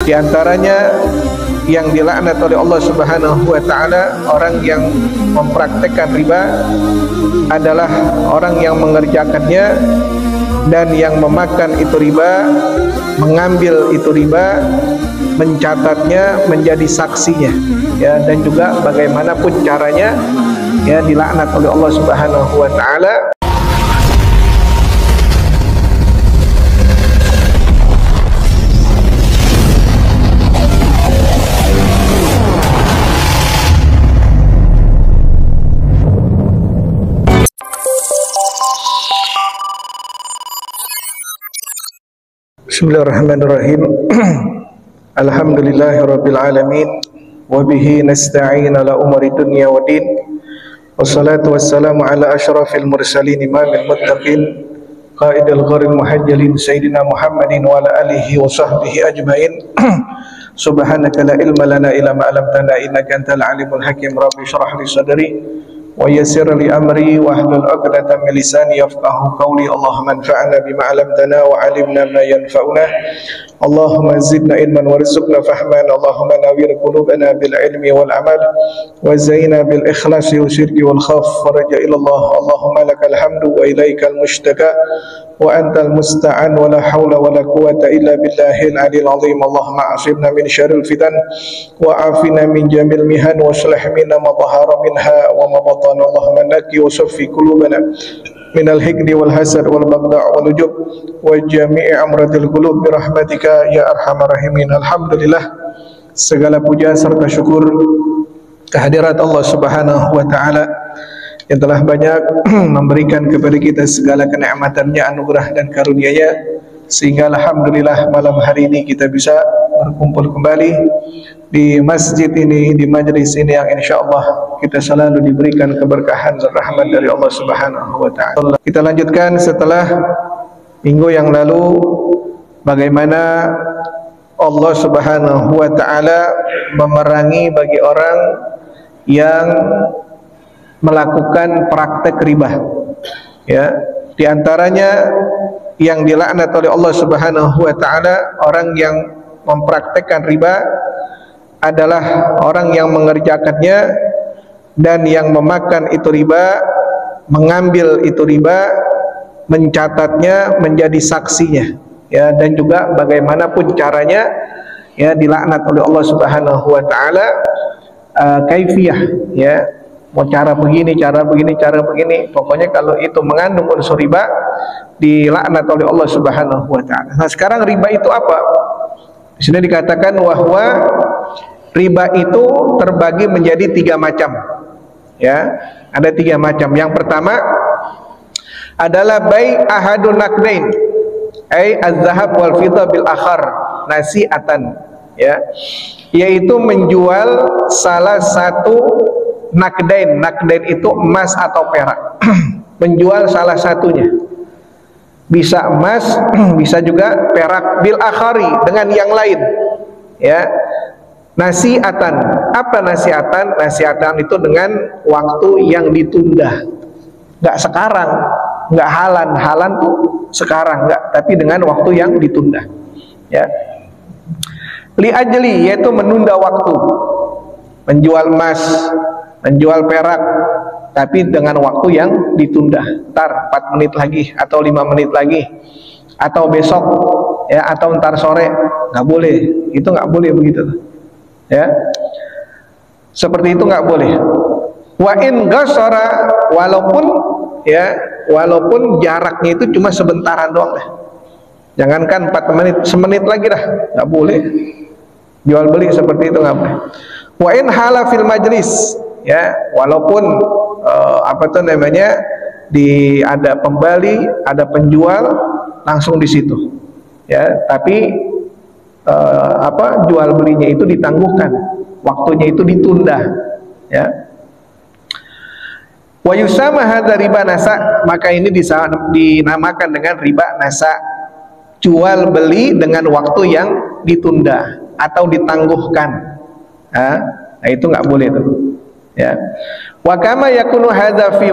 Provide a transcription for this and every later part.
Di antaranya yang dilaknat oleh Allah Subhanahu wa taala, orang yang mempraktekkan riba adalah orang yang mengerjakannya dan yang memakan itu riba, mengambil itu riba, mencatatnya, menjadi saksinya, ya, dan juga bagaimanapun caranya, ya, dilaknat oleh Allah Subhanahu wa taala. Bismillahirrahmanirrahim. Alhamdulillahirabbil alamin wa bihi nasta'in ala umuri dunya waddin. Wassalatu wassalamu ala asyrafil mursalin imamil muttaqin qaidil gharil muhajjalin sayyidina Muhammadin wa ala alihi wa sahbihi ajmain. Subhanaka la ilma lana illa ma 'allamtana innaka antal alimul hakim. Rabbi shrah li sadri wa yassir li amri wa hlul 'uqdatam min lisani yafqahu qawli. Allahumma anfa'na bima 'allamtana wa 'allimna ma yanfa'una. Allahumma zidna ilman warzuqna fahman. Allahumma nawwir qulubana bil ilmi wal amal wa zayyina bil ikhlasi wa syirki wal khawf wa raja ila Allah. Allahumma lakal hamdu wa ilaikal mushtaka wa antal musta'an wa la hawla wa la quwwata illa billahil aliyil azim. Allahumma asibna min syarril fitan wa afina min jamil mihan wa aslih minna ma dhahara minha wa ma batana. Allahumma naqi wa saffi qulubana minal hikdi wal hasad wal bagda' wal ujub wa jami'i amradil qulub bi rahmatika ya arhamar rahimin. Alhamdulillah, segala puja serta syukur kehadirat Allah Subhanahu wa taala yang telah banyak memberikan kepada kita segala kenikmatannya, anugerah dan karunia-Nya, sehingga alhamdulillah malam hari ini kita bisa berkumpul kembali di masjid ini, di majlis ini yang insyaallah kita selalu diberikan keberkahan dan rahmat dari Allah Subhanahu wa taala. Kita lanjutkan setelah minggu yang lalu bagaimana Allah Subhanahu wa taala memerangi bagi orang yang melakukan praktek riba, ya. Di antaranya yang dilaknat oleh Allah Subhanahu wa taala, orang yang mempraktekkan riba adalah orang yang mengerjakannya dan yang memakan itu riba, mengambil itu riba, mencatatnya, menjadi saksinya, ya, dan juga bagaimanapun caranya, ya, dilaknat oleh Allah Subhanahu wa taala. Kaifiyah, ya, mau cara begini, cara begini, cara begini, pokoknya kalau itu mengandung unsur riba dilaknat oleh Allah Subhanahu wa taala. Nah, sekarang riba itu apa? Di sini dikatakan bahwa riba itu terbagi menjadi 3 macam. Ya, ada 3 macam. Yang pertama adalah bai ahadun naqdain, ai az-zahab wal fiddah bil akhar nasi'atan, ya, yaitu menjual salah satu naqdain. Naqdain itu emas atau perak. Menjual salah satunya. Bisa emas, bisa juga perak, bil akhari, dengan yang lain, ya. Nasi'atan. Apa nasi'atan? Nasi'atan itu dengan waktu yang ditunda. Enggak sekarang, enggak halan. Halan tuh sekarang, enggak, tapi dengan waktu yang ditunda, ya. Li ajli, yaitu menunda waktu. Menjual emas, menjual perak, tapi dengan waktu yang ditunda. Ntar 4 menit lagi, atau 5 menit lagi, atau besok, ya, atau ntar sore. Nggak boleh, itu nggak boleh begitu, ya. Seperti itu nggak boleh. Wa in gasara, walaupun, ya, walaupun jaraknya itu cuma sebentaran doang deh. Jangankan 4 menit, semenit lagi dah, nggak boleh. Jual beli seperti itu nggak boleh. Wa in hala fil majlis, ya, walaupun apa tuh namanya, ada pembeli, ada penjual langsung di situ, ya, tapi jual belinya itu ditangguhkan, waktunya itu ditunda, ya. Wa yusama hadza riba nasa, maka ini dinamakan dengan riba nasa, jual beli dengan waktu yang ditunda atau ditangguhkan. Nah, itu nggak boleh tuh, Ya. Wa kama yakunu hadza fi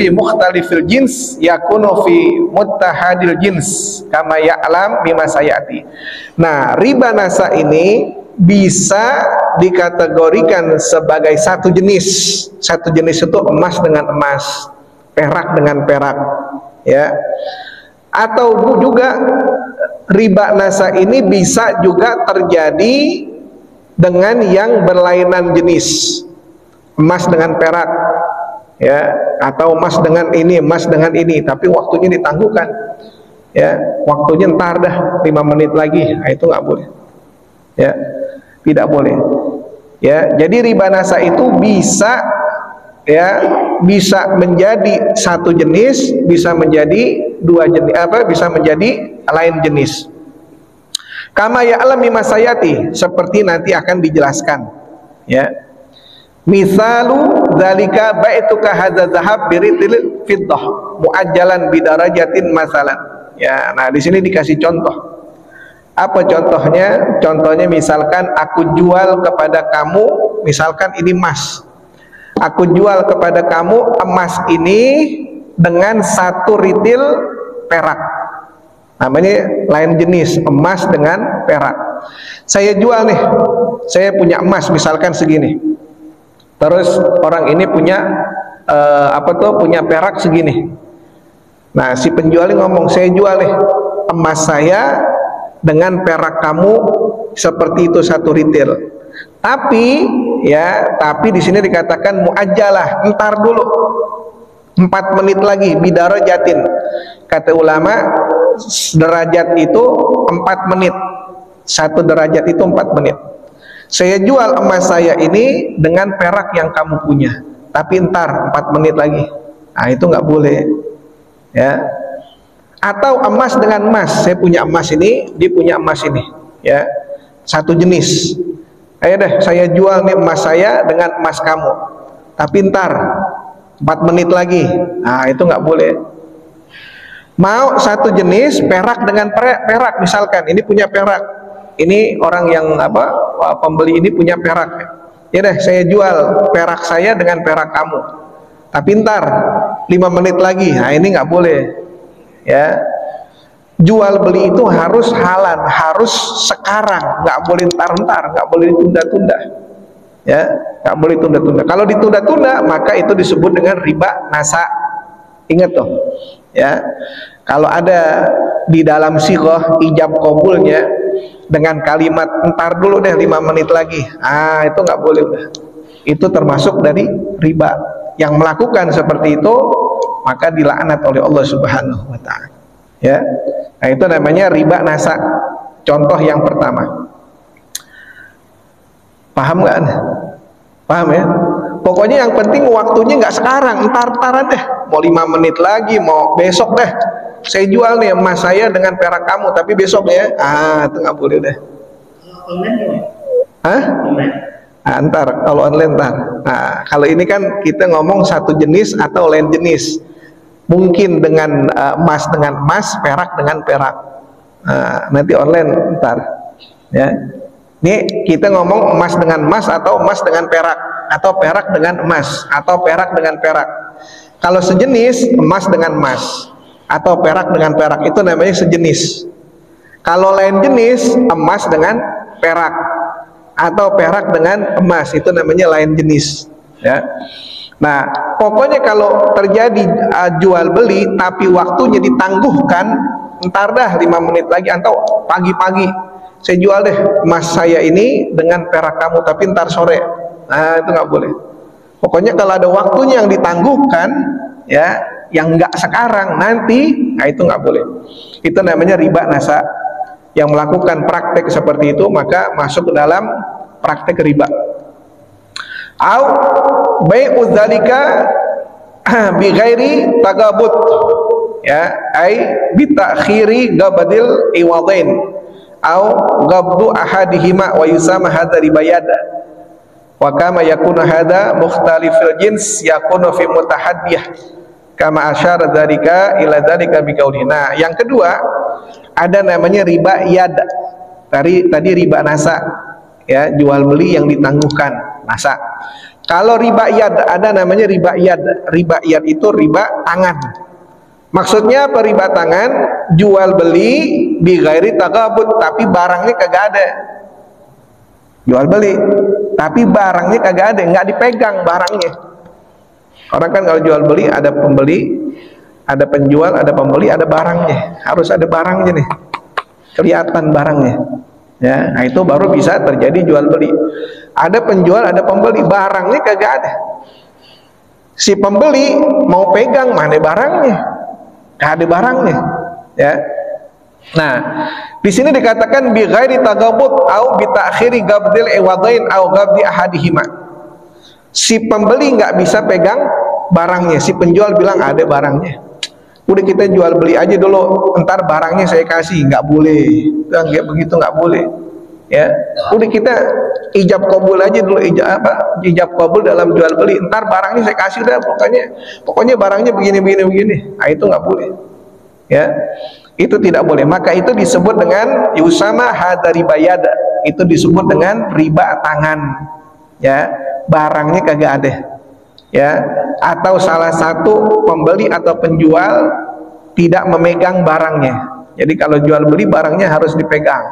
mukhtalifil jins yakunu fi muttahadil jins kama ya'lam bima sayati. Nah, riba nasa ini bisa dikategorikan sebagai satu jenis. Satu jenis itu emas dengan emas, perak dengan perak, ya. Atau juga riba nasa ini bisa juga terjadi dengan yang berlainan jenis, emas dengan perak, ya, atau emas dengan ini, emas dengan ini, tapi waktunya ditangguhkan, ya, waktunya ntar dah 5 menit lagi. Nah, itu nggak boleh, ya, tidak boleh, ya. Jadi riba nasa itu bisa, ya, bisa menjadi satu jenis, bisa menjadi dua jenis, bisa menjadi lain jenis. Kama ya'lam bima sayati, seperti nanti akan dijelaskan, ya. Misalu dzalika ba'tuka hadza dzahab biritil fiddah muajjalan bidarajatin masalan. Ya, nah di sini dikasih contoh. Apa contohnya? Contohnya misalkan aku jual kepada kamu, misalkan ini emas. Aku jual kepada kamu emas ini dengan satu ritil perak. Namanya lain jenis, emas dengan perak. Saya jual nih, saya punya emas misalkan segini. Terus orang ini punya punya perak segini. Nah, si penjualnya ngomong, saya jual nih emas saya dengan perak kamu seperti itu satu ritil. Tapi di sini dikatakan muajjalah, ntar dulu 4 menit lagi, bidarajatin. Kata ulama, derajat itu 4 menit. 1 derajat itu 4 menit. Saya jual emas saya ini dengan perak yang kamu punya, tapi ntar 4 menit lagi. Nah, itu nggak boleh, ya. Atau emas dengan emas, saya punya emas ini, dia punya emas ini, ya, satu jenis. Ayo deh, saya jual nih emas saya dengan emas kamu, tapi ntar 4 menit lagi. Nah, itu nggak boleh. Mau satu jenis perak dengan perak, misalkan ini punya perak, ini orang yang pembeli ini punya perak, ya deh saya jual perak saya dengan perak kamu, tapi ntar 5 menit lagi. Nah, ini nggak boleh, ya. Jual beli itu harus halal, harus sekarang, nggak boleh ntar, nggak boleh ditunda-tunda, ya, nggak boleh tunda-tunda. Kalau ditunda-tunda maka itu disebut dengan riba nasa. Ingat tuh, ya. Kalau ada di dalam sighah ijab qabulnya dengan kalimat ntar dulu deh 5 menit lagi, itu nggak boleh udah. Itu termasuk dari riba. Yang melakukan seperti itu maka dilaknat oleh Allah Subhanahu wa ta'ala, ya. Nah, itu namanya riba nasa. Contoh yang pertama. Paham nggak? Paham, ya? Pokoknya yang penting waktunya nggak sekarang, ntar-ntaran deh, mau 5 menit lagi, mau besok deh. Saya jual nih emas saya dengan perak kamu, tapi besok ya. Itu nggak boleh deh. Ntar, kalau online ntar. Nah, kalau ini kan kita ngomong satu jenis atau lain jenis. Mungkin dengan emas dengan emas, perak dengan perak. Nanti online ntar, ya. Ini kita ngomong emas dengan emas atau emas dengan perak, atau perak dengan emas, atau perak dengan perak. Kalau sejenis, emas dengan emas atau perak dengan perak, itu namanya sejenis. Kalau lain jenis, emas dengan perak atau perak dengan emas, itu namanya lain jenis, ya. Nah, pokoknya kalau terjadi jual beli tapi waktunya ditangguhkan, ntar dah 5 menit lagi atau pagi-pagi, saya jual deh emas saya ini dengan perak kamu, tapi ntar sore. Nah, itu nggak boleh. Pokoknya kalau ada waktunya yang ditangguhkan, ya, yang nggak sekarang, nanti, nah itu nggak boleh. Itu namanya riba nasa. Yang melakukan praktek seperti itu maka masuk ke dalam praktek riba. Au bai'u dzalika bi ghairi tagabut, ya, ai bi ta'khiri gabadil iwadain au gabdu ahadihima wa yusama hadza ribayada wa kama yakunu hadza mukhtalifil jins yakunu fi mutahaddiyah kama asyara dzalika ila dzalika bi qaulina. Yang kedua ada namanya riba yad. Tadi riba nasa, ya, jual beli yang ditangguhkan, nasa. Kalau riba yad, ada namanya riba yad. Riba yad itu riba tangan. Maksudnya apa riba tangan? Jual beli bi ghairi tagabut, tapi barangnya kagak ada. Jual beli tapi barangnya kagak ada, nggak dipegang barangnya. Orang kan kalau jual beli ada pembeli, ada penjual, ada pembeli, ada barangnya. Harus ada barangnya nih, kelihatan barangnya. Ya, nah itu baru bisa terjadi jual beli. Ada penjual, ada pembeli, barangnya kagak ada. Si pembeli mau pegang, mana barangnya? Gak ada barangnya. Ya. Nah, di sini dikatakan bi ghairi tagabut au bi ta'khiri gabdil iwadain au gabdi ahadihima. Si pembeli nggak bisa pegang barangnya, si penjual bilang ada barangnya. Udah kita jual beli aja dulu, entar barangnya saya kasih, nggak boleh. Kayak begitu nggak boleh. Ya, udah kita ijab kabul aja dulu, ijab kabul dalam jual beli, entar barangnya saya kasih dah, pokoknya barangnya begini. Nah, itu nggak boleh. Ya, itu tidak boleh. Maka itu disebut dengan yusama hadza riba yad, itu disebut dengan riba tangan. Ya, barangnya kagak ada. Ya, atau salah satu pembeli atau penjual tidak memegang barangnya. Jadi kalau jual beli barangnya harus dipegang.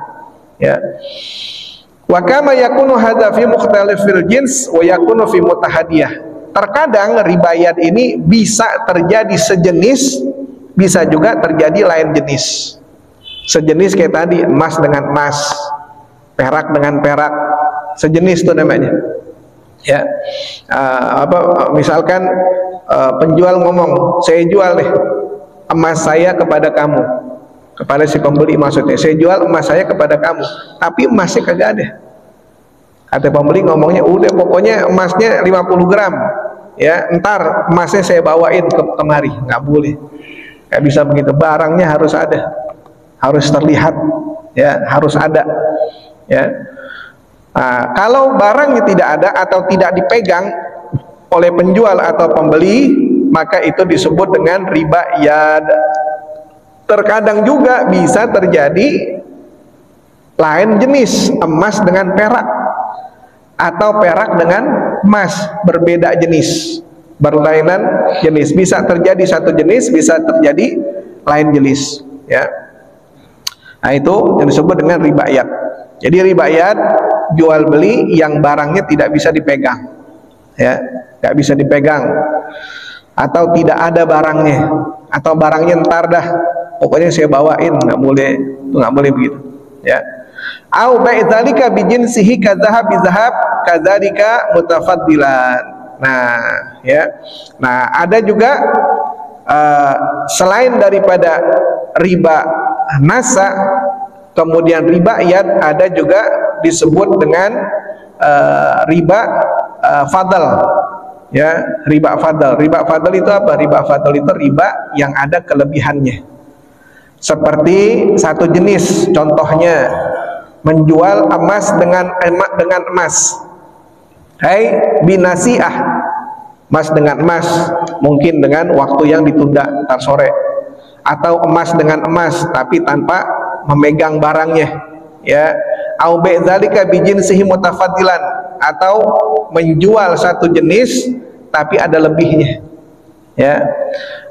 Ya. Wa kama yakunu hadza fi mukhtalifil jins wa yakunu fi mutahadiyah. Terkadang riba yad ini bisa terjadi sejenis, bisa juga terjadi lain jenis. Sejenis kayak tadi, emas dengan emas, perak dengan perak, sejenis itu namanya. Ya, misalkan penjual ngomong, saya jual nih emas saya kepada kamu, kepada si pembeli maksudnya, saya jual emas saya kepada kamu, tapi emasnya kagak ada. Kata pembeli ngomongnya, udah pokoknya emasnya 50 gram, ya entar emasnya saya bawain kemari. Nggak boleh, nggak bisa begitu. Barangnya harus ada, harus terlihat, ya harus ada, ya. Nah, kalau barangnya tidak ada atau tidak dipegang oleh penjual atau pembeli, maka itu disebut dengan riba yad. Terkadang juga bisa terjadi lain jenis, emas dengan perak atau perak dengan emas, berbeda jenis, berlainan jenis. Bisa terjadi satu jenis, bisa terjadi lain jenis, ya. Nah, itu yang disebut dengan riba yad. Jadi riba yad jual beli yang barangnya tidak bisa dipegang, ya, nggak bisa dipegang, atau tidak ada barangnya, atau barangnya ntar dah, pokoknya saya bawain, nggak boleh, nggak boleh begitu, ya. Au baidzalika bijinsihi kadzahab bizahab kadzalika mutafaddilan. Nah, ya, nah ada juga selain daripada riba nasa, kemudian riba yad, ada juga disebut dengan riba fadl, ya, riba fadl. Riba fadl itu apa? Riba fadl itu riba yang ada kelebihannya. Seperti satu jenis, contohnya menjual emas dengan emas. Hai binasiah, emas dengan emas, mungkin dengan waktu yang ditunda ntar sore, atau emas dengan emas tapi tanpa memegang barangnya, ya. Au bidzalika bijinsihi mutafaddilan, atau menjual satu jenis tapi ada lebihnya, ya.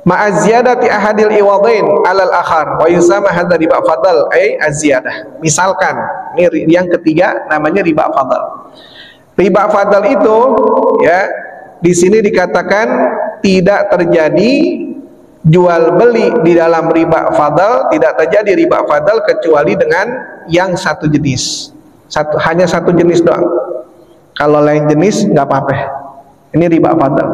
Ma'aziyadati ahadil iwadain alal akhar wa yusama hadza riba fadl ay aziyadah. Misalkan ini yang ketiga namanya riba fadl. Riba fadl itu, ya, di sini dikatakan tidak terjadi jual beli di dalam riba fadl, tidak terjadi riba fadl kecuali dengan yang satu jenis, hanya satu jenis doang. Kalau lain jenis nggak apa-apa, ini riba fadl.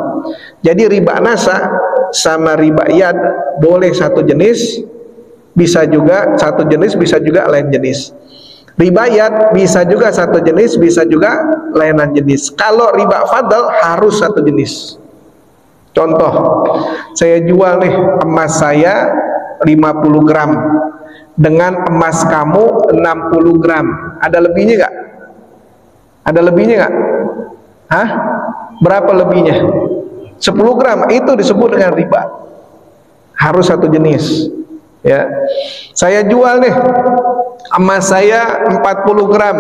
Jadi riba nasa sama riba yad boleh satu jenis, bisa juga satu jenis, bisa juga lain jenis. Riba yad bisa juga satu jenis, bisa juga lainan jenis. Kalau riba fadl harus satu jenis. Contoh, saya jual nih emas saya 50 gram dengan emas kamu 60 gram. Ada lebihnya nggak? Ada lebihnya nggak? Hah? Berapa lebihnya? 10 gram, itu disebut dengan riba. Harus satu jenis, ya. Saya jual nih emas saya 40 gram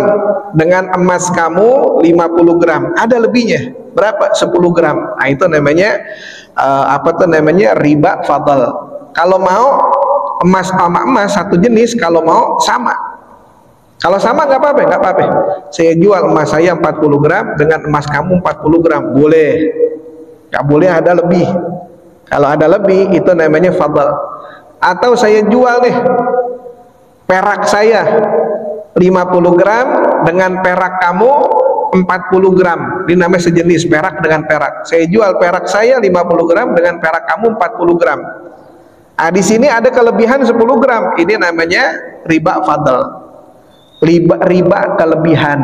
dengan emas kamu 50 gram. Ada lebihnya? berapa? 10 gram. Nah, itu namanya riba fadl. Kalau mau emas sama emas satu jenis, kalau mau sama. Kalau sama nggak apa-apa, nggak apa-apa. Saya jual emas saya 40 gram dengan emas kamu 40 gram, boleh. Nggak boleh ada lebih. Kalau ada lebih, itu namanya fadl. Atau saya jual nih perak saya 50 gram dengan perak kamu 40 gram. Ini namanya sejenis, perak dengan perak. Saya jual perak saya 50 gram dengan perak kamu 40 gram. Nah, di sini ada kelebihan 10 gram. Ini namanya riba fadl. Riba kelebihan,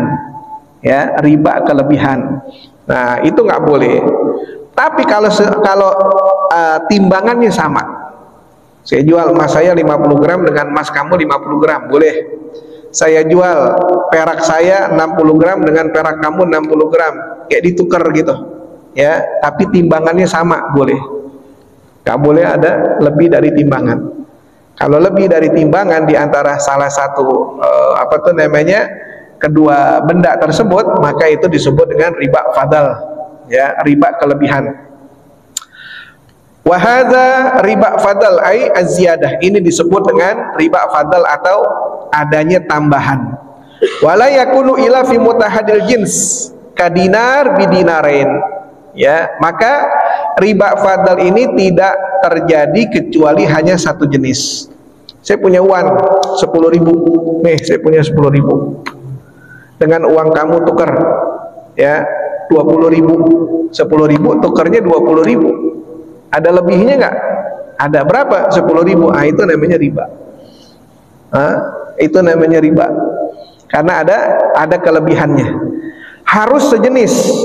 ya, riba kelebihan. Nah, itu nggak boleh. Tapi kalau timbangannya sama, saya jual emas saya 50 gram dengan emas kamu 50 gram, boleh. Saya jual perak saya 60 gram dengan perak kamu 60 gram, kayak ditukar gitu, ya. Tapi timbangannya sama, boleh. Nggak boleh ada lebih dari timbangan. Kalau lebih dari timbangan di antara salah satu kedua benda tersebut, maka itu disebut dengan riba fadl, ya, riba kelebihan. Wa hadza riba fadl ai az-ziyadah. Ini disebut dengan riba fadl atau adanya tambahan. Wala yakunu ila fi mutahadil jins kadinar bidinarain. Ya, maka riba fadl ini tidak terjadi kecuali hanya satu jenis. Saya punya uang 10.000, nih saya punya 10.000, dengan uang kamu tukar, ya, 20.000, 10.000 tukarnya 20.000, ada lebihnya nggak? Ada. Berapa? 10.000. Ah, itu namanya riba. Itu namanya riba, karena ada kelebihannya. Harus sejenis,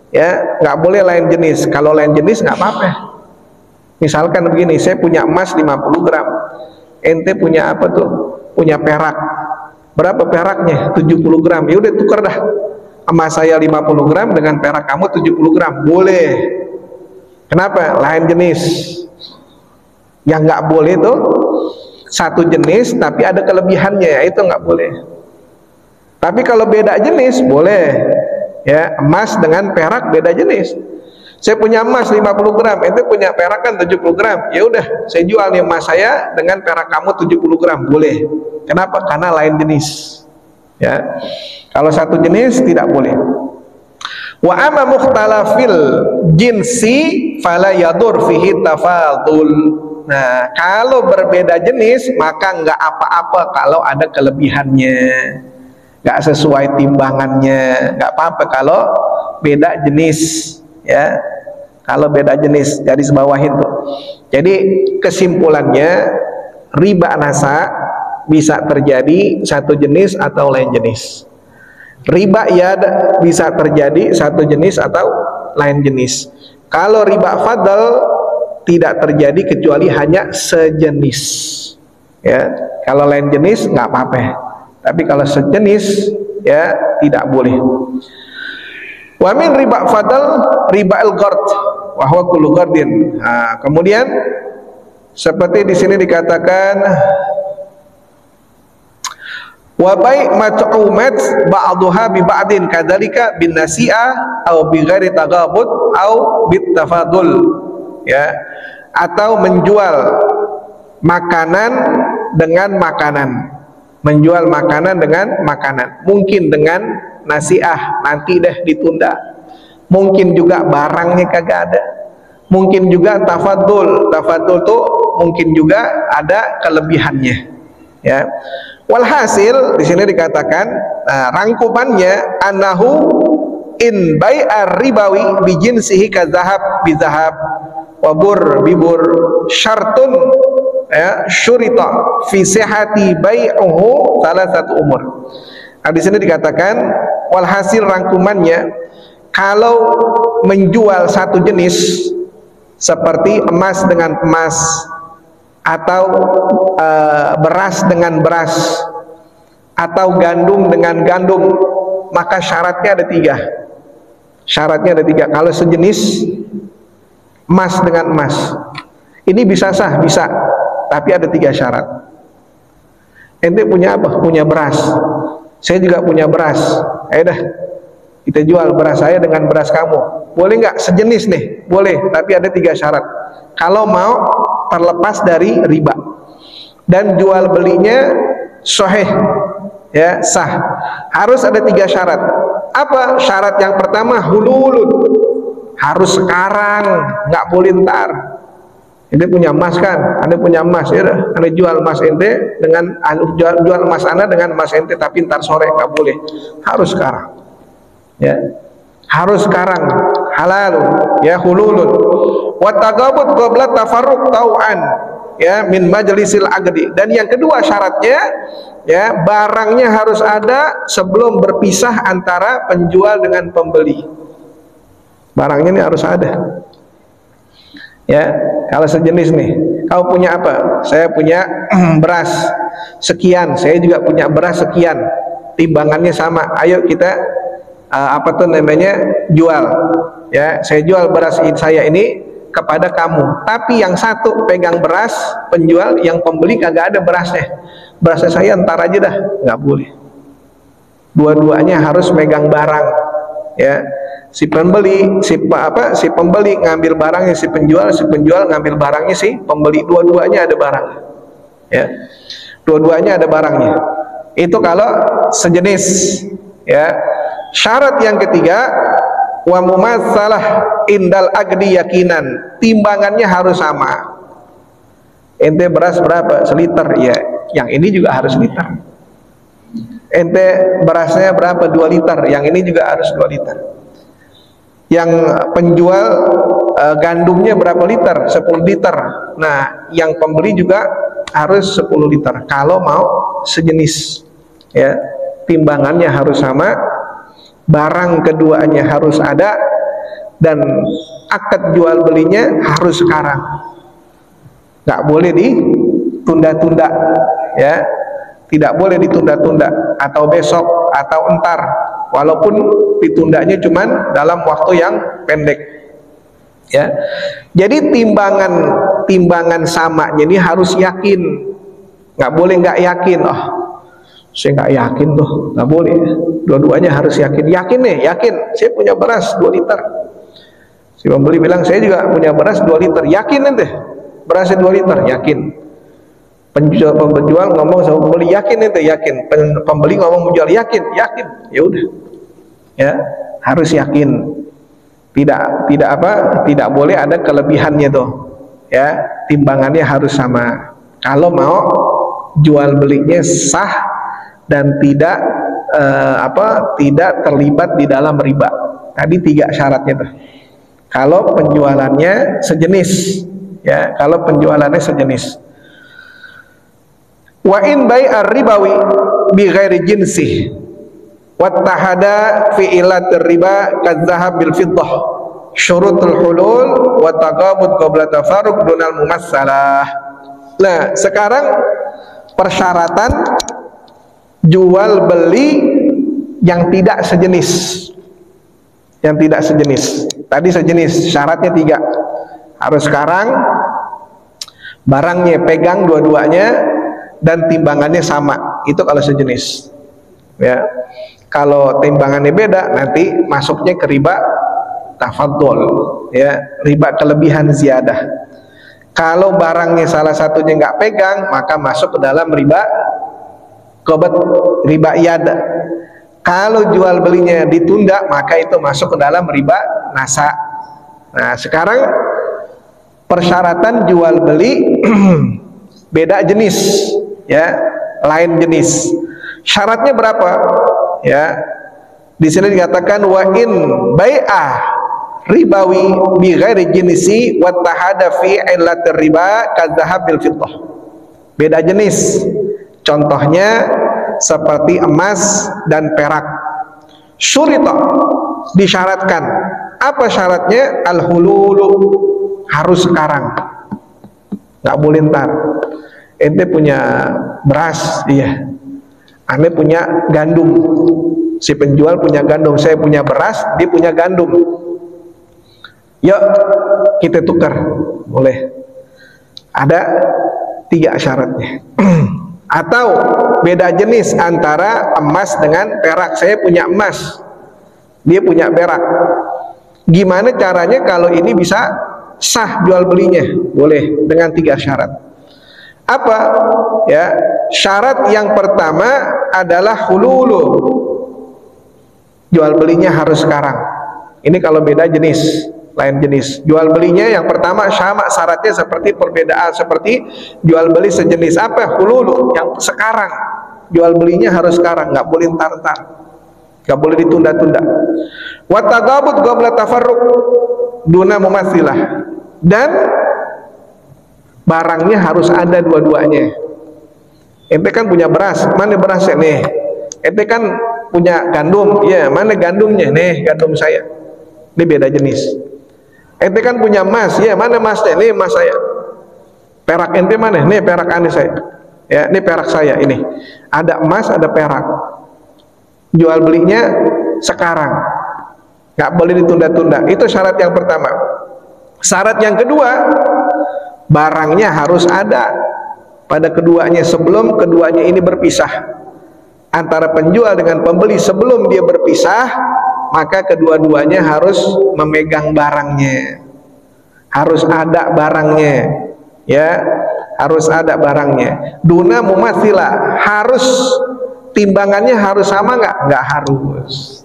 ya, nggak boleh lain jenis. Kalau lain jenis nggak apa-apa. Misalkan begini, saya punya emas 50 gram, ente punya apa tuh? Punya perak. Berapa peraknya? 70 gram. Ya udah tukar dah. Emas saya 50 gram dengan perak kamu 70 gram. Boleh. Kenapa? Lain jenis. Yang nggak boleh tuh satu jenis tapi ada kelebihannya, itu nggak boleh. Tapi kalau beda jenis boleh. Ya, emas dengan perak beda jenis. Saya punya emas 50 gram, itu punya perak kan 70 gram. Ya udah, saya jual nih emas saya dengan perak kamu 70 gram, boleh. Kenapa? Karena lain jenis. Ya. Kalau satu jenis tidak boleh. Wa amma mukhtalafil jinsi fala yadur fihi tafadul. Nah, kalau berbeda jenis maka enggak apa-apa kalau ada kelebihannya. Enggak sesuai timbangannya, enggak apa-apa kalau beda jenis, ya. Kalau beda jenis, garis bawahin tuh. Jadi kesimpulannya, riba nasa bisa terjadi satu jenis atau lain jenis. Riba yad bisa terjadi satu jenis atau lain jenis. Kalau riba fadl tidak terjadi kecuali hanya sejenis, ya. Kalau lain jenis nggak apa-apa, tapi kalau sejenis, ya, tidak boleh. Wa min riba fadl riba al-ghard wa huwa kullu ghardin. Nah, kemudian seperti di sini dikatakan wa bai' mat'umat ba'daha bi ba'din kadzalika bin nasi'ah aw bi ghairi taghabut aw bit tafadul, ya, atau menjual makanan dengan makanan, menjual makanan dengan makanan, mungkin dengan nasi'ah, nanti deh ditunda, mungkin juga barangnya kagak ada, mungkin juga tafadul. Tafadul tuh mungkin juga ada kelebihannya, ya. Walhasil di sini dikatakan, rangkumannya annahu in bai'ar ribawi bi jinsihi ka zahab bi zahab wa bur bi bur syartun, ya, syurita fi sihhati bai'uhu salah satu umur. Nah, di sini dikatakan walhasil rangkumannya, kalau menjual satu jenis seperti emas dengan emas atau beras dengan beras atau gandum dengan gandum, maka syaratnya ada tiga. Syaratnya ada tiga. Kalau sejenis emas dengan emas, ini bisa sah, bisa, tapi ada tiga syarat. Ente punya apa? Punya beras. Saya juga punya beras. Dah, Kita jual beras saya dengan beras kamu, boleh nggak? Sejenis nih, boleh, tapi ada 3 syarat. Kalau mau terlepas dari riba, dan jual belinya sahih, ya, sah. Harus ada 3 syarat. Apa syarat yang pertama? Hululun, harus sekarang, nggak boleh ntar. Ente punya emas kan, anda punya emas, ya, anda jual emas ente dengan jual emas anda dengan emas ente, tapi ntar sore nggak boleh, harus sekarang, ya, harus sekarang, halal, ya, hululun. Wa tagabut qabla tafarruq tau'an, ya, min majlisil aqdi. Dan yang kedua syaratnya, ya, barangnya harus ada sebelum berpisah antara penjual dengan pembeli. Barangnya ini harus ada. Ya, kalau sejenis nih, kau punya apa? Saya punya beras sekian, saya juga punya beras sekian, timbangannya sama. Ayo kita apa tuh namanya, jual. Ya, saya jual beras saya ini kepada kamu, tapi yang satu pegang beras penjual, yang pembeli kagak ada berasnya. Berasnya saya ntar aja dah, nggak boleh. Dua-duanya harus megang barang, ya. Si pembeli ngambil barangnya si penjual ngambil barangnya si pembeli, dua-duanya ada barangnya, ya, dua-duanya ada barangnya. Itu kalau sejenis, ya. Syarat yang ketiga, wa mumatsalah indal aqdi yakinan, timbangannya harus sama. Ente beras berapa? Seliter, ya, yang ini juga harus liter. Ente berasnya berapa? 2 liter, yang ini juga harus 2 liter. Yang penjual gandumnya berapa liter? 10 liter. Nah, yang pembeli juga harus 10 liter. Kalau mau sejenis, ya, timbangannya harus sama, barang keduanya harus ada, dan akad jual belinya harus sekarang. Nggak boleh ditunda-tunda, ya, tidak boleh ditunda-tunda atau besok atau entar, walaupun ditundanya cuman dalam waktu yang pendek, ya. Jadi timbangan samanya ini harus yakin, nggak boleh nggak yakin. Oh, saya nggak yakin tuh, nggak boleh. Dua-duanya harus yakin. Yakin nih, yakin saya punya beras 2 liter. Si pembeli bilang saya juga punya beras 2 liter. Yakin ente berasnya 2 liter? Yakin. Penjual ngomong sama pembeli, yakin ente? Yakin. Pembeli ngomong menjual, yakin? Yakin. Ya udah, ya, harus yakin. Tidak boleh ada kelebihannya tuh, ya. Timbangannya harus sama. Kalau mau jual belinya sah dan tidak terlibat di dalam riba. Tadi 3 syaratnya tuh. Kalau penjualannya sejenis, ya, kalau penjualannya sejenis. Wa in bai'ar ribawi bi ghairi jinsih wattahada fi ilatir riba kadzahab bil fiddah syurutul hulul wa taqabud qabla tafarruq dunal mumassalah. Nah, sekarang persyaratan jual beli yang tidak sejenis. Yang tidak sejenis. Tadi sejenis, syaratnya 3. Harus sekarang, barangnya pegang dua-duanya, dan timbangannya sama. Itu kalau sejenis, ya. Kalau timbangannya beda, nanti masuknya ke riba tafadhol, ya, riba kelebihan ziyadah. Kalau barangnya salah satunya nggak pegang, maka masuk ke dalam riba qobad, riba iyada. Kalau jual belinya ditunda, maka itu masuk ke dalam riba nasa. Nah, sekarang persyaratan jual beli beda jenis, ya, lain jenis. Syaratnya berapa? Ya, di sini dikatakan wa in bai'ah ribawi bi ghairi jinsi wa tahada fi illatir riba kadzahabil fiddah. Beda jenis. Contohnya seperti emas dan perak. Syurita, disyaratkan. Apa syaratnya? Al-hululu, harus sekarang, nggak boleh ntar. Ente punya beras, iya. Ane punya gandum. Si penjual punya gandum, saya punya beras, dia punya gandum. Yuk kita tukar, boleh. Ada 3 syaratnya. Atau beda jenis antara emas dengan perak. Saya punya emas, dia punya perak. Gimana caranya kalau ini bisa sah jual belinya? Boleh dengan 3 syarat. Apa? Ya, syarat yang pertama adalah hululu. Jual belinya harus sekarang. Ini kalau beda jenis, lain jenis. Jual belinya yang pertama sama syaratnya seperti perbedaan, seperti jual beli sejenis. Apa? Hululu, yang sekarang. Jual belinya harus sekarang, nggak boleh ntar-ntar, nggak boleh ditunda-tunda. Wa tagabut qabla tafarruq duna mumatsilah, dan barangnya harus ada dua-duanya. Ente kan punya beras, mana berasnya nih? Ente kan punya gandum, ya mana gandumnya? Nih gandum saya. Ini beda jenis. Ente kan punya emas, ya mana emasnya? Nih emas saya. Perak ente mana? Nih perak aneh saya. Ya, ini perak saya ini. Ada emas, ada perak. Jual belinya sekarang, nggak boleh ditunda-tunda. Itu syarat yang pertama. Syarat yang kedua, barangnya harus ada pada keduanya sebelum keduanya ini berpisah. Antara penjual dengan pembeli sebelum dia berpisah, maka kedua-duanya harus memegang barangnya, harus ada barangnya, ya, harus ada barangnya. Duna mumatsila, harus timbangannya harus sama nggak? Nggak harus.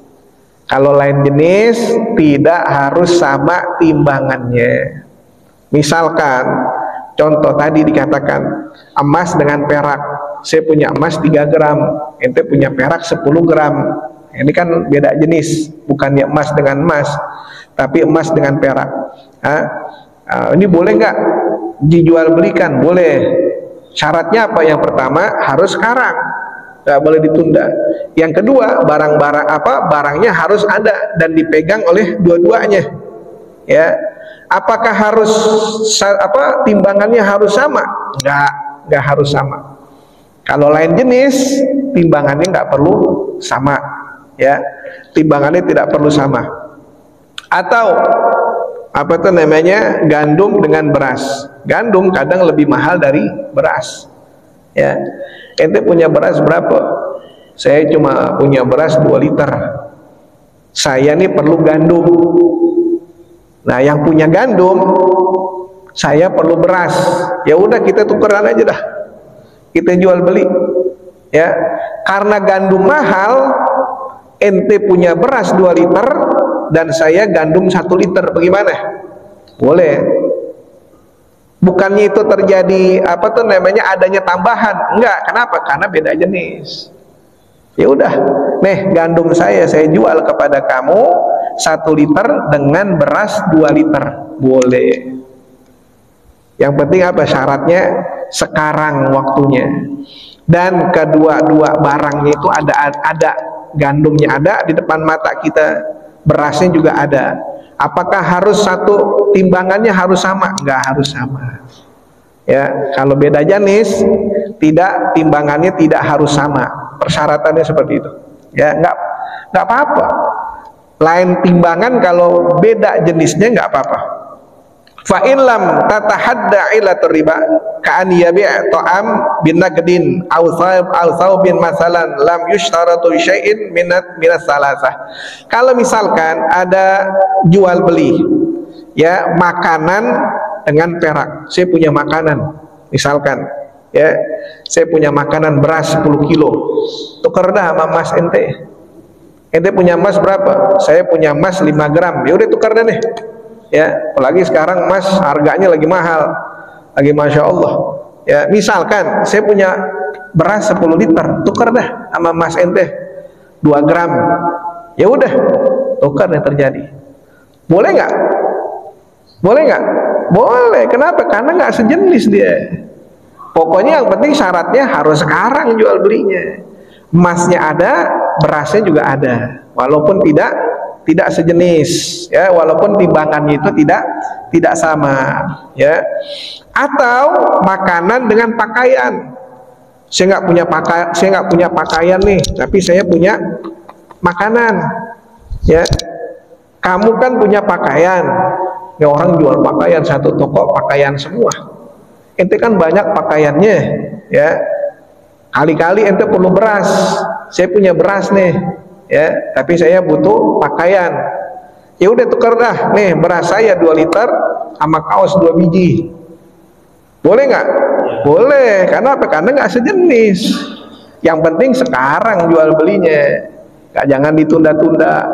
Kalau lain jenis tidak harus sama timbangannya. Misalkan contoh tadi dikatakan emas dengan perak. Saya punya emas 3 gram, ente punya perak 10 gram. Ini kan beda jenis, bukannya emas dengan emas, tapi emas dengan perak. Ini boleh nggak dijual belikan? Boleh. Syaratnya apa? Yang pertama harus sekarang, nggak boleh ditunda. Yang kedua, barangnya harus ada dan dipegang oleh dua-duanya. Ya, apakah harus timbangannya harus sama? Nggak harus sama. Kalau lain jenis, timbangannya nggak perlu sama, ya, timbangannya tidak perlu sama. Atau apa itu namanya, gandum dengan beras. Gandum kadang lebih mahal dari beras, ya. Ente punya beras berapa? Saya cuma punya beras 2 liter. Saya nih perlu gandum. Nah, yang punya gandum, saya perlu beras. Ya udah, kita tukeran aja dah. Kita jual beli, ya. Karena gandum mahal, ente punya beras 2 liter dan saya gandum 1 liter. Bagaimana? Boleh. Bukannya itu terjadi adanya tambahan. Enggak. Kenapa? Karena beda jenis. Ya udah, nih gandum saya jual kepada kamu 1 liter dengan beras 2 liter. Boleh. Yang penting apa? Syaratnya sekarang waktunya. Dan kedua-dua barangnya itu ada gandumnya ada di depan mata kita, berasnya juga ada. Apakah harus satu timbangannya harus sama? Enggak harus sama. Ya, kalau beda jenis, tidak, timbangannya tidak harus sama. Persyaratannya seperti itu. Ya, enggak apa-apa. Lain timbangan kalau beda jenisnya enggak apa-apa. Fa in lam tatahadda ilatur riba ka'an yabi' ta'am bin naqdin aw thawbin masalan lam yushtaratu syai'in minas salasah. Kalau misalkan ada jual beli, ya, makanan dengan perak. Saya punya makanan, misalkan, ya, saya punya makanan beras 10 kilo, tukar dah sama emas ente. Ente punya emas berapa? Saya punya emas 5 gram. Ya udah, tukar dah nih. Ya, apalagi sekarang emas harganya lagi mahal, lagi masya Allah. Ya, misalkan saya punya beras 10 liter, tukar dah sama emas ente 2 gram. Ya udah, tukar yang terjadi. Boleh nggak? Boleh nggak? Boleh. Kenapa? Karena nggak sejenis dia. Pokoknya yang penting syaratnya harus sekarang jual belinya. Emasnya ada, berasnya juga ada, walaupun tidak sejenis, ya, walaupun timbangannya itu tidak sama, ya. Atau makanan dengan pakaian. Saya nggak punya pakaian nih, tapi saya punya makanan, ya. Kamu kan punya pakaian, ya, orang jual pakaian satu toko pakaian semua. Ente kan banyak pakaiannya, ya. Kali-kali ente perlu beras, saya punya beras nih, ya, tapi saya butuh pakaian. Ya udah tukar dah, nih beras saya 2 liter sama kaos 2 biji. Boleh nggak? Boleh, karena apa? Karena nggak sejenis. Yang penting sekarang jual belinya, jangan ditunda-tunda,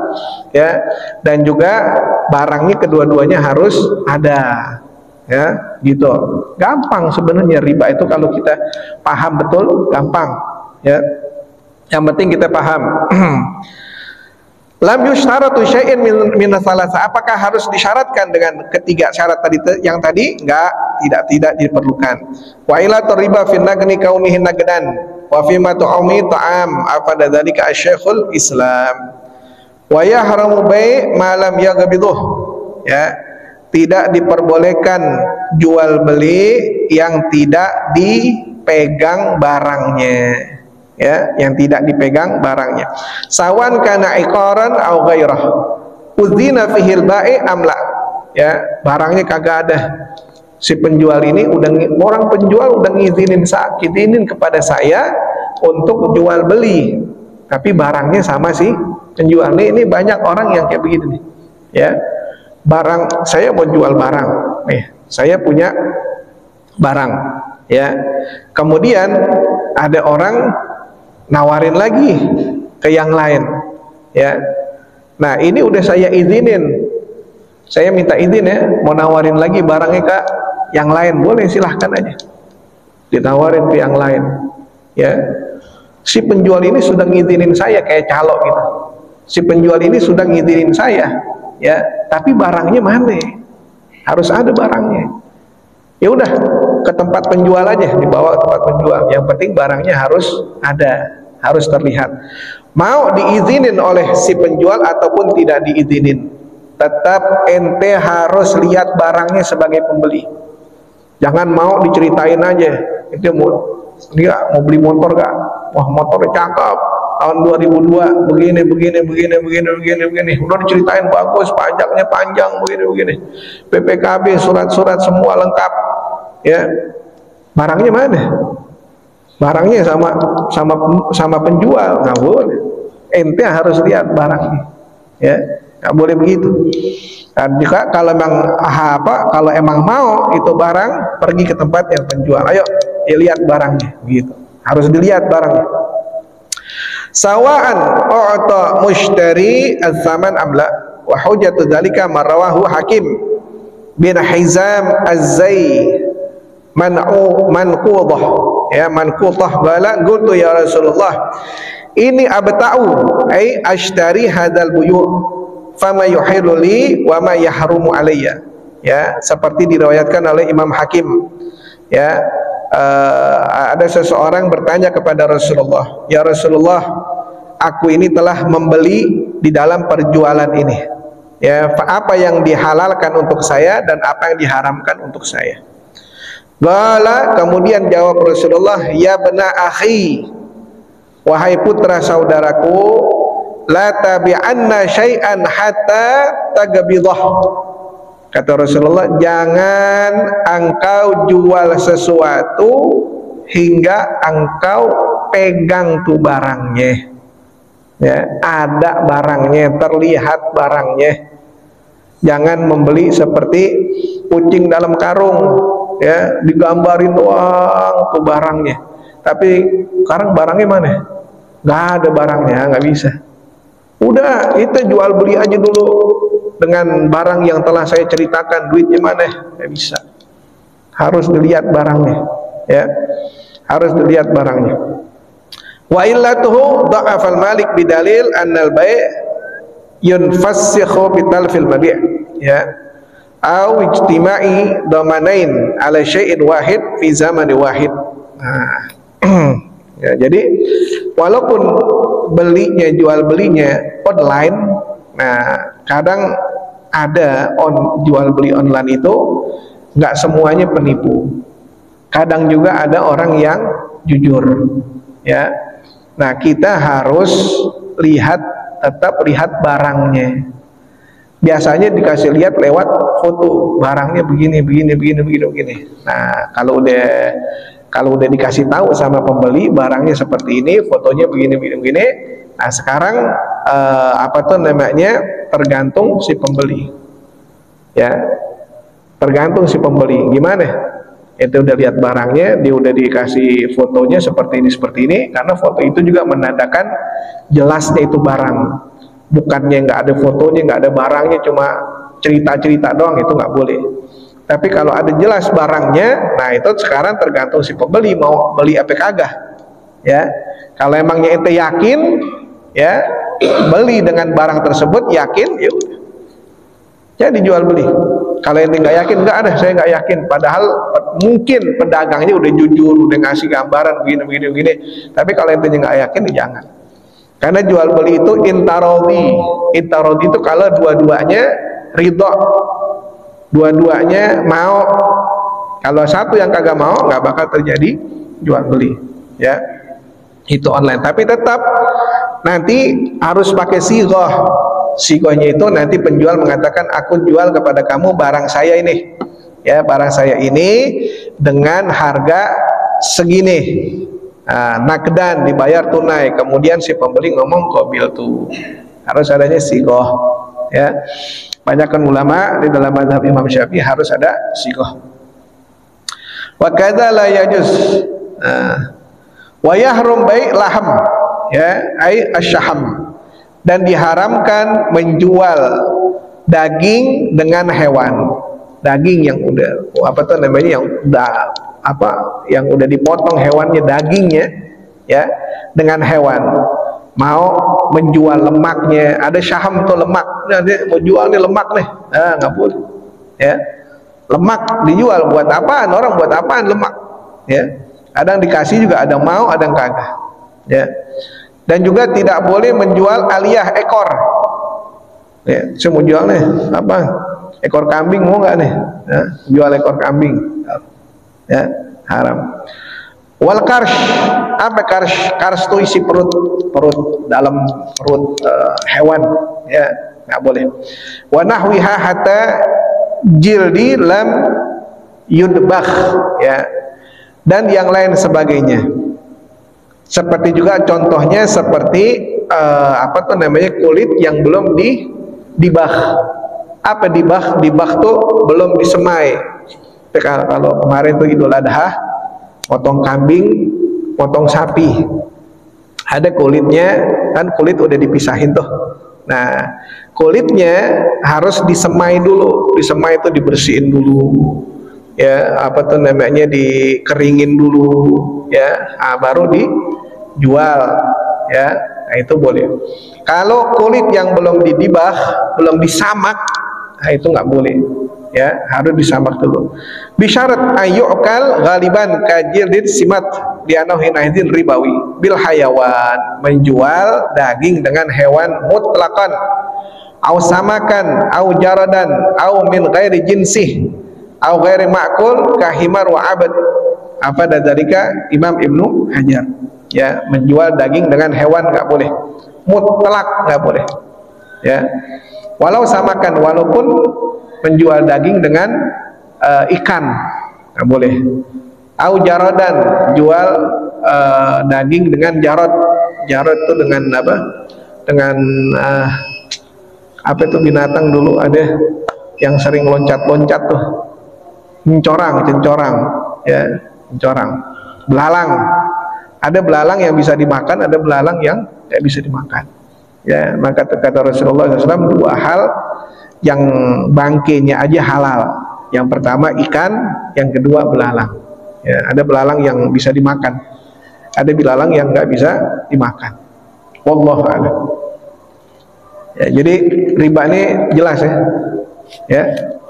ya. Dan juga barangnya kedua-duanya harus ada, ya, gitu. Gampang sebenarnya riba itu kalau kita paham betul, gampang, ya. Yang penting kita paham. Lam yusyaratu syai'in min salasa. Apakah harus disyaratkan dengan ketiga syarat tadi yang tadi? Enggak, tidak diperlukan. Wa ila riba fi nagni kaunihi nagdan wa fi ma tu'ami ta'am afada dzalika asy-syaikhul Islam. Wa yahramu bai' ma lam yaghbiduh. Ya, tidak diperbolehkan jual beli yang tidak dipegang barangnya. Ya, yang tidak dipegang barangnya. Sawan kana iqaran au ghairah. Udzina fihil bai' amla. Ya, barangnya kagak ada. Si penjual ini orang penjual udah ngizinin kepada saya untuk jual beli. Tapi barangnya sama si penjual. Ini banyak orang yang kayak begitu nih. Ya. Barang saya mau jual barang. Nih, saya punya barang, ya. Kemudian ada orang nawarin lagi ke yang lain, ya. Nah ini udah saya izinin, saya minta izin ya, mau nawarin lagi barangnya ke yang lain, boleh, silahkan aja ditawarin ke yang lain, ya. Si penjual ini sudah ngizinin saya kayak calo gitu, si penjual ini sudah ngizinin saya, ya, tapi barangnya mana? Harus ada barangnya. Ya udah, ke tempat penjual aja, dibawa ke tempat penjual. Yang penting barangnya harus ada, harus terlihat. Mau diizinin oleh si penjual ataupun tidak diizinin, tetap ente harus lihat barangnya sebagai pembeli. Jangan mau diceritain aja, dia mau beli motor gak? Wah, motornya cakep, tahun 2002, begini. Udah diceritain bagus, pajaknya panjang, begini. PPKB, surat-surat semua lengkap. Ya, barangnya mana? Barangnya sama penjual, nggak boleh. Ente harus lihat barangnya, ya, nggak boleh begitu. Dan jika kalau emang mau itu barang, pergi ke tempat yang penjual. Ayo, lihat barangnya, gitu. Harus dilihat barangnya. Sawa'an u'ta mushtari az-zaman amla wa hujjatu dzalika marwahu Hakim bin Hizam az-Zai manqudah, ya, manqudah bala qultu ya Rasulullah ini abta'u ay ashtari hadzal buyu' fama yuhillu li wa ma yahrumu alayya, ya, seperti diriwayatkan oleh Imam Hakim, ya. Ada seseorang bertanya kepada Rasulullah, ya Rasulullah, aku ini telah membeli di dalam perjualan ini, ya, apa yang dihalalkan untuk saya dan apa yang diharamkan untuk saya. Bala, kemudian jawab Rasulullah, ya bena akhi, wahai putra saudaraku, la tabi'anna syai'an hatta tagabidah. Kata Rasulullah, jangan engkau jual sesuatu hingga engkau pegang tuh barangnya, ya, ada barangnya, terlihat barangnya. Jangan membeli seperti kucing dalam karung, ya, digambarin doang tuh barangnya, tapi sekarang barangnya mana? Nggak ada barangnya, nggak bisa. Udah, kita jual beli aja dulu dengan barang yang telah saya ceritakan, duitnya mana? Nggak bisa. Harus dilihat barangnya, ya, harus dilihat barangnya. Wa illatuhu dha'afal malik bidalil annal bai' yunfassikhu bitalfil mabi', ya, au ijtima'i dhamanain ala syai'in wahid fi zamani wahid. Nah, ya, jadi walaupun jual belinya online, nah kadang ada jual beli online itu nggak semuanya penipu, kadang juga ada orang yang jujur, ya. Nah kita harus tetap lihat barangnya. Biasanya dikasih lihat lewat foto, barangnya begini. Nah kalau udah dikasih tahu sama pembeli barangnya seperti ini, fotonya begini. Nah sekarang apa tuh namanya, tergantung si pembeli, ya, tergantung si pembeli gimana. Itu udah lihat barangnya, dia udah dikasih fotonya seperti ini, karena foto itu juga menandakan jelasnya itu barang. Bukannya nggak ada fotonya, nggak ada barangnya, cuma cerita-cerita doang, itu nggak boleh. Tapi kalau ada jelas barangnya, nah itu sekarang tergantung si pembeli mau beli apa kagak, ya. Kalau emangnya ente yakin, ya, beli dengan barang tersebut, yakin, ya udah, jadi jual beli. Kalau ente nggak yakin, nggak ada, saya nggak yakin. Padahal mungkin pedagangnya udah jujur, udah ngasih gambaran begini. Tapi kalau ente nggak yakin, ya jangan. Karena jual beli itu intarodi itu kalau dua-duanya ridho, dua-duanya mau. Kalau satu yang kagak mau, nggak bakal terjadi jual beli, ya. Itu online. Tapi tetap nanti harus pakai sigoh. Sigohnya itu nanti penjual mengatakan, aku jual kepada kamu barang saya ini, ya, barang saya ini dengan harga segini, nakdan, dibayar tunai. Kemudian si pembeli ngomong qabil tuh, harus adanya sigoh, ya. Banyak kan ulama di dalam mazhab Imam Syafi'i harus ada sigoh. Wa kadza la yajuz, wa yahrum bai' laham, ya, ai asyham, dan diharamkan menjual daging dengan hewan. Daging yang udah apa tuh namanya, yang udah apa, yang udah dipotong hewannya, dagingnya, ya, dengan hewan. Mau menjual lemaknya, ada syaham tuh lemak, nah, dia mau jual nih lemak nih, nggak boleh, ya. Lemak dijual buat apaan? Orang buat apaan lemak, ya. Ada yang dikasih juga, ada yang mau, ada yang kagak, ya. Dan juga tidak boleh menjual aliyah ekor, ya. Saya mau jual nih apa, ekor kambing, mau nggak nih, ya, jual ekor kambing, ya, haram. Wal karsh, apa karsh? Karsh itu isi perut dalam perut hewan, ya, nggak boleh. Wa nahwiha hatta jildi lam yudbakh, ya, dan yang lain sebagainya. Seperti juga contohnya seperti apa tuh namanya, kulit yang belum dibah. Apa dibah? Dibah tuh belum disemai. Kalau kemarin tuh Idul Adha, potong kambing, potong sapi, ada kulitnya, kan kulit udah dipisahin tuh. Nah, kulitnya harus disemai dulu. Disemai itu dibersihin dulu, ya, apa tuh namanya, dikeringin dulu, ya, baru dijual, ya. Nah, itu boleh. Kalau kulit yang belum didibah, belum disamak, nah itu nggak boleh, ya, harus disamak dulu. Bisyarat ayyukal ghaliban kajildid simat li'annahu hinaidin ribawi bil hayawan, menjual daging dengan hewan mutlaqan, au samakan, au jaradan, au min ghairi jinsih, au ghairi ma'kul kahimar wa abad. Apa dzalika Imam Ibnu Hajar, ya, menjual daging dengan hewan nggak boleh, mutlak nggak boleh, ya. Walau samakan, walaupun menjual daging dengan ikan nggak boleh. Au jaradan, jual daging dengan jarod. Jarod itu dengan apa? Dengan apa itu binatang dulu ada yang sering loncat-loncat tuh, cencorang, ya, cencorang. Belalang, ada belalang yang bisa dimakan, ada belalang yang tidak bisa dimakan, ya. Maka kata Rasulullah SAW, dua hal yang bangkainya aja halal. Yang pertama ikan, yang kedua belalang, ya. Ada belalang yang bisa dimakan, ada belalang yang nggak bisa dimakan. Wallahu a'lam. Ya, jadi riba ini jelas, ya, ya.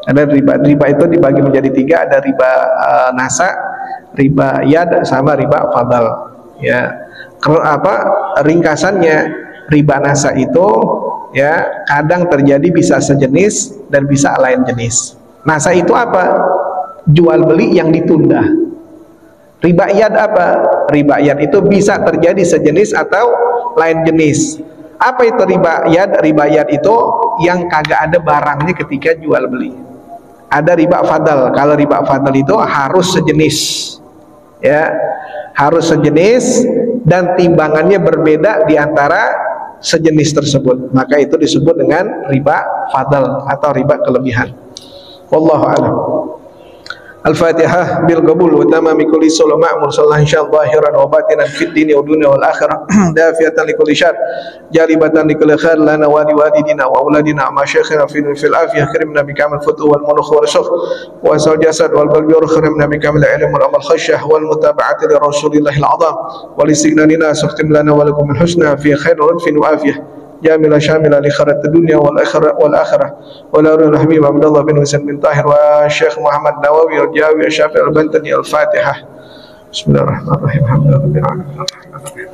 Ada riba itu dibagi menjadi tiga, ada riba nasa, riba yad, sama riba fadal, ya. Apa ringkasannya? Riba nasa itu, ya, kadang terjadi bisa sejenis dan bisa lain jenis. Nasa itu apa? Jual beli yang ditunda. Riba yad apa? Riba yad itu bisa terjadi sejenis atau lain jenis. Apa itu riba yad? Riba yad itu yang kagak ada barangnya ketika jual beli. Ada riba fadal. Kalau riba fadal itu harus sejenis, ya, harus sejenis, dan timbangannya berbeda di antara sejenis tersebut, maka itu disebut dengan riba fadl atau riba kelebihan. Wallahu a'lam. Al-Fatihah bil qabul wa tamami kulli sulh ma'mur sallallahu insyaallah zahiran wa batinan fid dini wa dunya wal akhirah dafiyatan li kulli syarr jalibatan li kulli khair lana wa liwalidina wa auladina ma syekhina fil afiyah karimna bi kamal futu wal munukh wal sukh wa sal jasad wal qalbi wa karimna bi kamal ilm wal amal khasyah wal mutaba'ati li rasulillahil azam wal istiqnanina sukhtim lana wa lakum al husna fi khair lutfin wa afiyah جاملة شاملة لخيرات الدنيا والآخرة ولا أرون حبيب عبد الله بن حسين بن طاهر والشيخ محمد نووي الجاوي الشافعي البنتني الفاتحة. بسم الله الرحمن الرحيم الحمد لله رب العالمين الرحمن الرحيم.